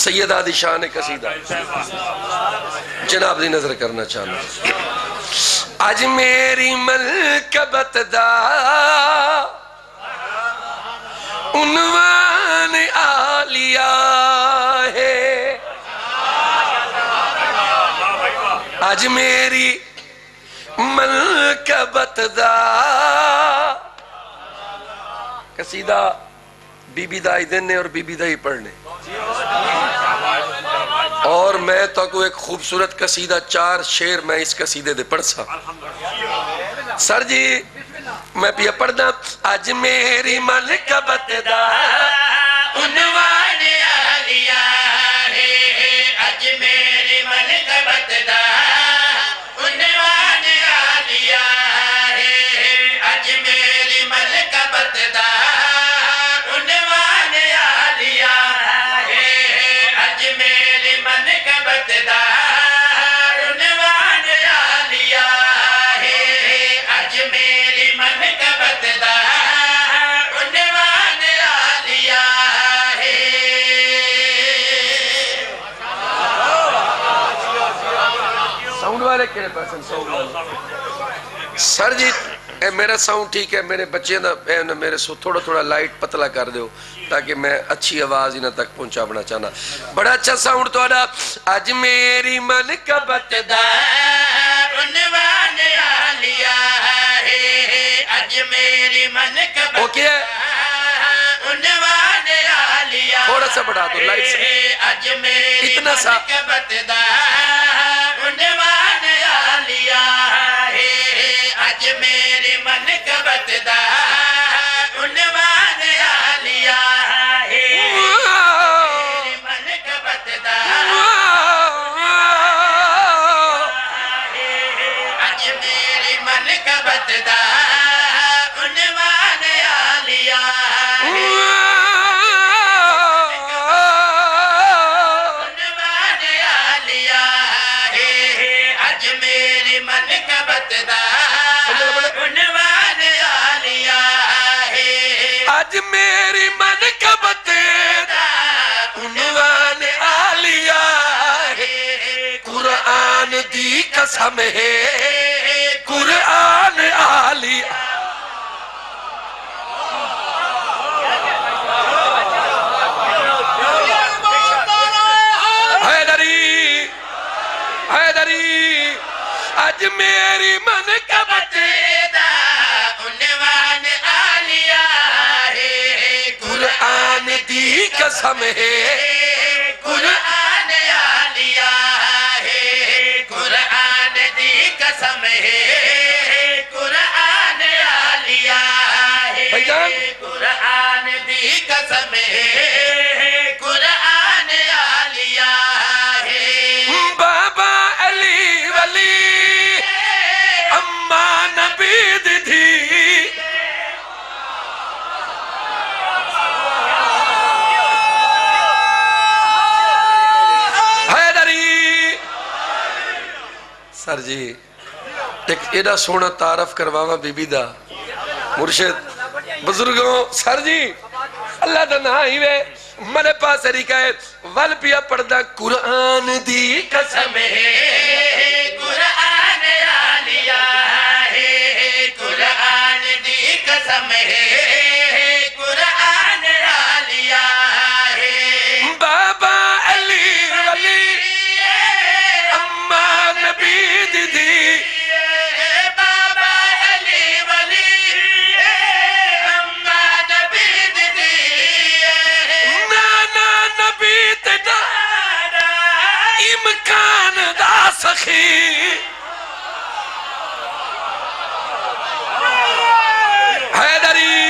سیدہ دی شان قصیدہ جناب دی نظر کرنا چاہنا. آج میری ملکبت دا عنوان عالیہ ہے. آج میری ملکبت دا قصیدہ بی بی دائی دینے اور بی بی دائی پڑھنے. اور میں تو کو ایک خوبصورت قصیدہ 4 شعر میں اس قصیدے دے پڑھ سا. سر جی میں پیا پڑھنا. آج میری ملکبت دا عنوان عالیہ ہے. آج میری ملکبت دا عنوان عالیہ ہے. آج میری ملکبت دا عنوان عالیہ ہے. آج میری ملکبت دا عنوان عالیہ ہے. آج میری ملکبت دا عنوان عالیہ ہے. ساؤنڈ والے کہنے پاسن ساؤنڈ والے. سر جی اے میرا ساؤنڈ ٹھیک ہے. میرے بچے نا میرے سو تھوڑا تھوڑا لائٹ پتلا کر دیو تاکہ میں اچھی آواز انہاں تک پہنچا بنا چاہنا. بڑا اچھا ساؤنڈ تو آڈا. آج میری ملکبت دا عنوان عالیہ ہے. آج میری ملکبت اوکے عنوان عالیہ تھوڑا سا بڑھا دو لائٹ سے. آج میری اتنا سا ملکبت دا عنوان عالیہ ہے. آج میری ملکبت دا عنوان عالیہ ہے. میری ملکبت دا آج میری ملکبت دا عنوان عالیہ ہے. عنوان عالیہ ہے. آج میری ملکبت دا عنوان عالیہ ہے. آج میری ملکبت دا عنوان عالیہ ہے. قرآن دی قسم ہے قرآن عالیہ. حیدری حیدری آج میری ملکبت دا عنوان عالیہ ہے. قرآن دی قسم ہے قرآن عالیہ ہے. قرآن دی قسم ہے. قرآن عالیہ ہے. بھائی جان. قرآن دی قسم ہے. قرآن عالیہ ہے. بابا علی ولی اماں نبید تھی. حیدری سر جی ایک ایڈا سونا تعارف کرواما بی بی دا مرشد بزرگوں. سر جی اللہ دا نہ ہی وے منے پاس ریکہ ہے ول پیا پڑھدا قرآن دی قسم ہے. قرآن عالیہ ہے. قرآن دی قسم ہے. قرآن عالیہ ہے. بابا علی ولی اماں نبید تھی. بابا علی ولی اماں نبید دی. نانا نبی تیدا امکان دا سخی. حیدری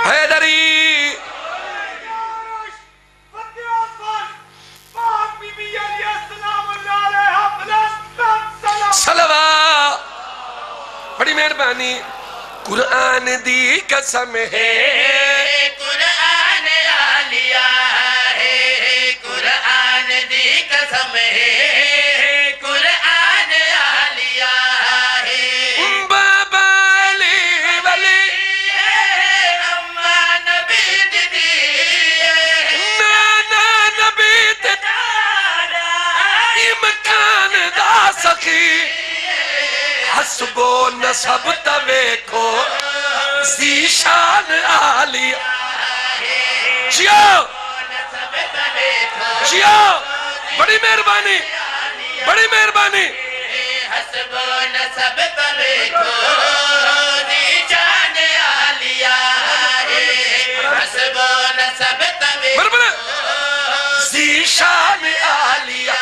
حیدری صلوات بڑی مہربانی. قرآن دی قسم ہے قرآن عالیہ ہے. قرآن دی قسم ہے. قرآن عالیہ ہے. سخی حسب و نسب تویکھو زیشان عالیہ جیو جیو بڑی مہربانی بڑی مہربانی حسب و نسب تویکھو زیشان عالیہ حسب و نسب تویکھو زیشان عالیہ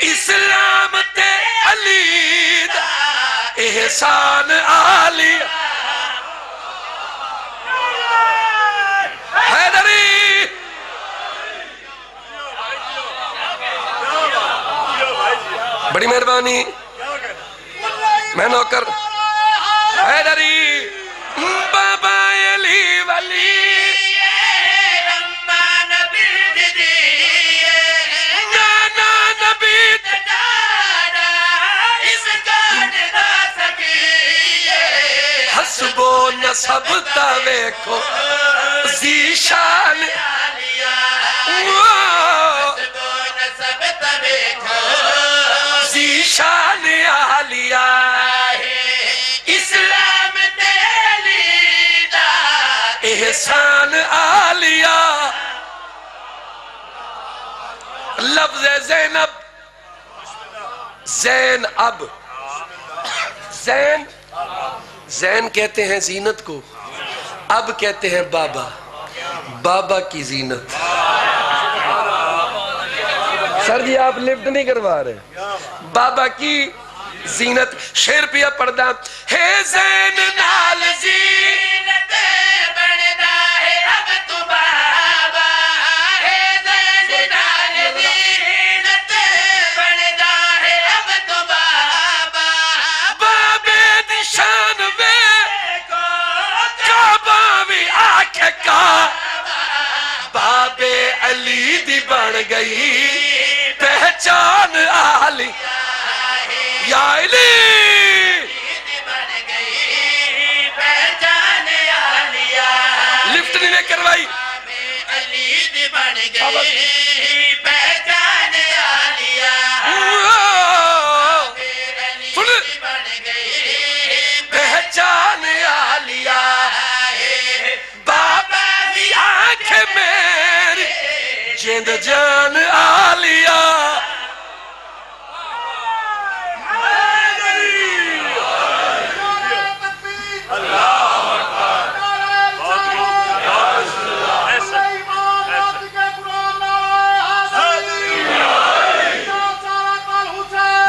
اسلام تے علی دا احسان عالیہ حیدری بڑی مہربانی میں نوکر حیدری بابا علی ولی حسب و نسب تویکھو زیشان زیشان عالیہ اسلام تیلی دا احسان عالیہ لفظ زینب زین اب زین زین کہتے ہیں زینت کو اب کہتے ہیں بابا بابا کی زینت سر جی آپ لفٹ نہیں کروا رہے بابا کی زینت شیر پیا پڑھدا ہے زین نال زینت بندا ہے اب تو بابا ہے زین نال زینت بندا ہے اب تو بابا بابے دی شان وے کعبہ وی آنکھ کا بابے علی دی بن گئی پہچان عالی یا علی بن گئی پہچان عالیہ لفٹ نہیں نے کروائی علی دی بن گئی پہچان عالیہ سن بن گئی پہچان عالیہ بابا دی آنکھ میری جند جان عالیہ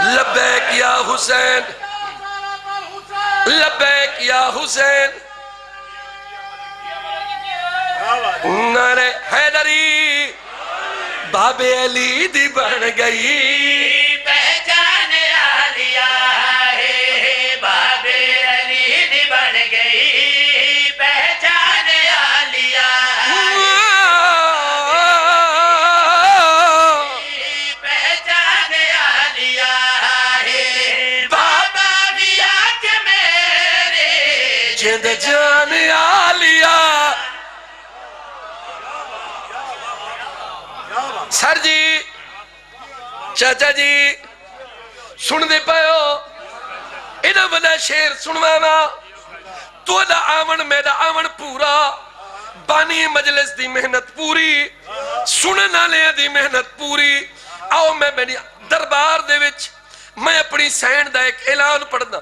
لبیک یا حسین لبیک یا حسین نعرہ حیدری بابے علی دی بن گئی پہچان عالیہ بابے علی دی بن گئی پہچان عالیہ پہچان عالیہ بابا بھی آنکھ میرے جند جان عالیہ سر جی چاچا جی سن دے پائیو اینا بڑا شیر سنوانا تو دا آمن میرا آمن پورا بانی مجلس دی محنت پوری سننا لیا دی محنت پوری آؤ میں میری دربار دے وچ میں اپنی سینڈ دا ایک اعلان پڑھنا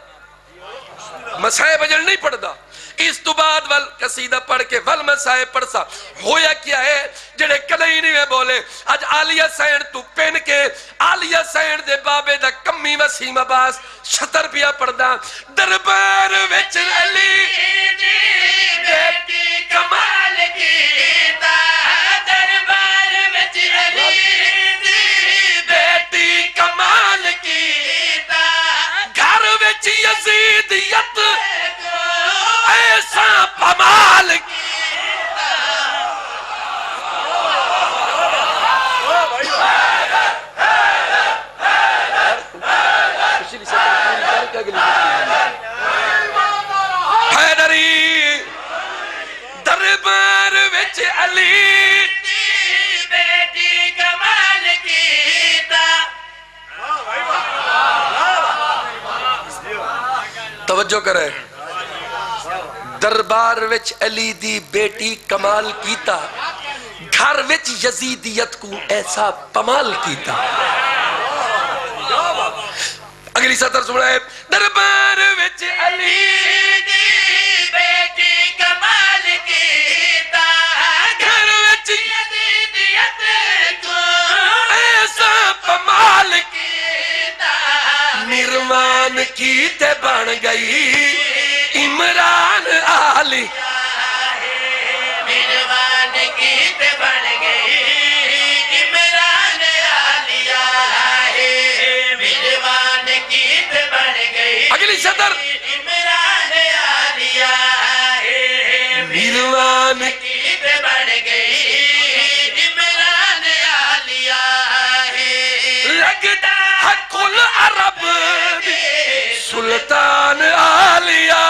مسائے بجل نہیں پڑھنا اس تو بعد وال قصیدہ پڑھ کے ول مسائے پڑھسا ہویا کیا ہے جڑے کلئی نہیں میں بولے آج آلیہ سینڈ تو پین کے آلیہ سینڈ دے بابے دا کمی وسیم عباس شتر پیا پڑھنا دربار وچ علی بیٹی کمال کیتا دربار وچ علی بیٹی کمال کیتا گھر وچ یزیدیت ایسا پمال حیدری دربار وچ علی بیٹی کمال کیتا توجہ کرے دربار وچ علی دی بیٹی کمال کیتا گھر وچ یزیدیت کو ایسا پمال کیتا اگلی سطر سنائے دربار وچ علی دی بیٹی کمال کیتا گھر وچ یزیدیت کو ایسا پمال کیتا نرمان کی تے بن گئی عمران آلی میروان کی تے بن گئی عمران عالیہ میروان کی تے بن گئی اگلی سطر عمران عالیہ میروان کی تے بن گئی عمران عالیہ لگتا ہے کل عرب سلطان عالیہ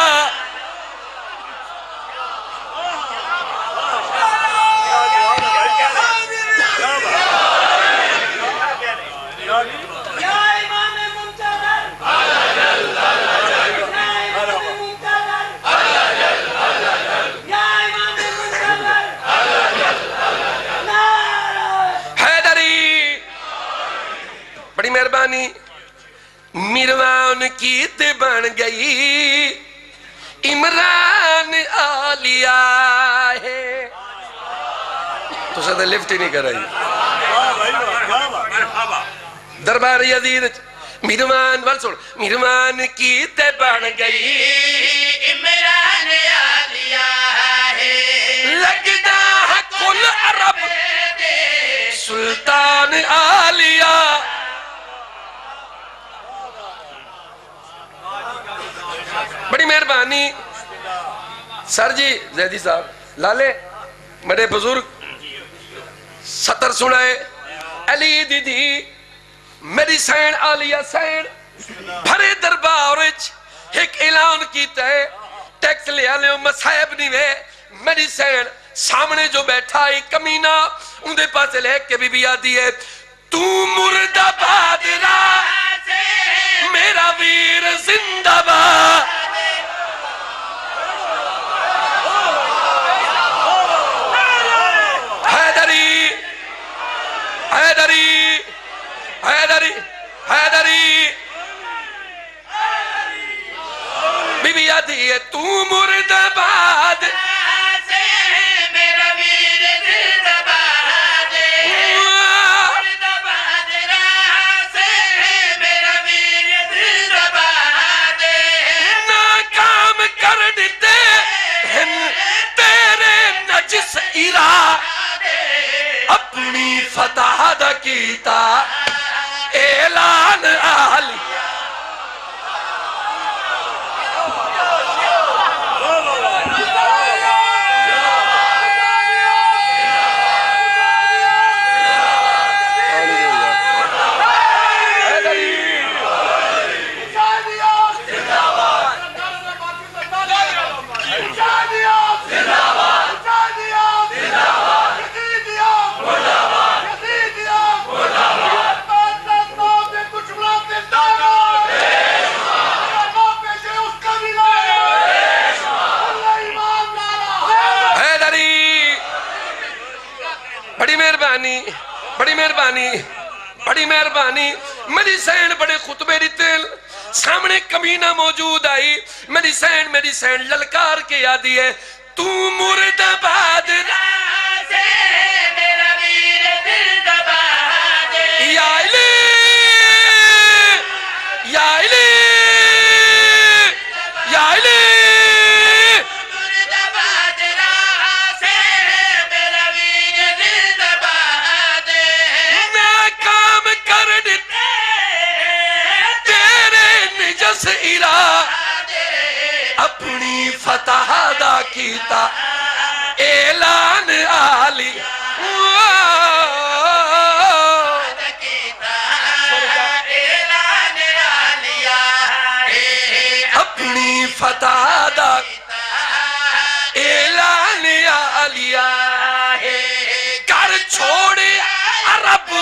بڑی مہربانی میروان کی تے بن گئی عمران عالیہ ہے تو سادہ لفٹ ہی نہیں کر رہی دربار یزید میروان وال سوڑ میروان کی تے بن گئی عمران عالیہ لگتا ہے کل عرب سلطان عالیہ بڑی مہربانی سر جی زیدی صاحب لالے بڑے بزرگ سطر سنائے علی دیدی میری سین عالیہ سین بھرے دربارج ایک اعلان کیتا ہے ٹیکس لے آلے مسائب نہیں وے میری سین سامنے جو بیٹھا ہے کمینہ اندھے پاس لے کے بی بی آدھی ہے تو مرد آباد را میرا ویر زندہ باد حیدری حیدری حیدری حیدری بی بی آدھی ہے تو مرد آباد میرا ویر زندہ باد مرد آباد سے میرا ویر زندہ باد ناکام کر دیتے ہیں تیرے نجس ارادے اپنی فتح دا کیتا اعلان عالی بڑی مہربانی بڑی مہربانی میری سین بڑے خطبے دیتے سامنے کمینہ موجود آئی میری سین للکار کے یادی ہے تو مرد آباد میرا ویر زندہ باد یا علی یا علی یا علی مرد آباد سے میرا ویر زندہ باد ناکام کر دیتے تیرے نجس ارادے اپنی فتح دا کیتا اعلان عالی اپنی فتح دا اعلان عالیہ کر چھوڑے عرب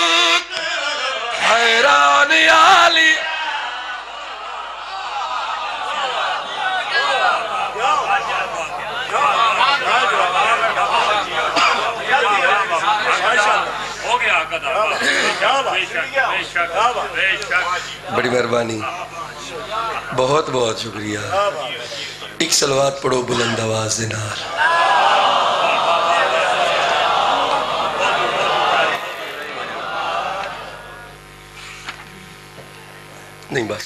حیران عالی بڑی مہربانی، بہت بہت شکریہ۔ ایک صلوات پڑھو بلند آواز دے نال۔ نہیں بس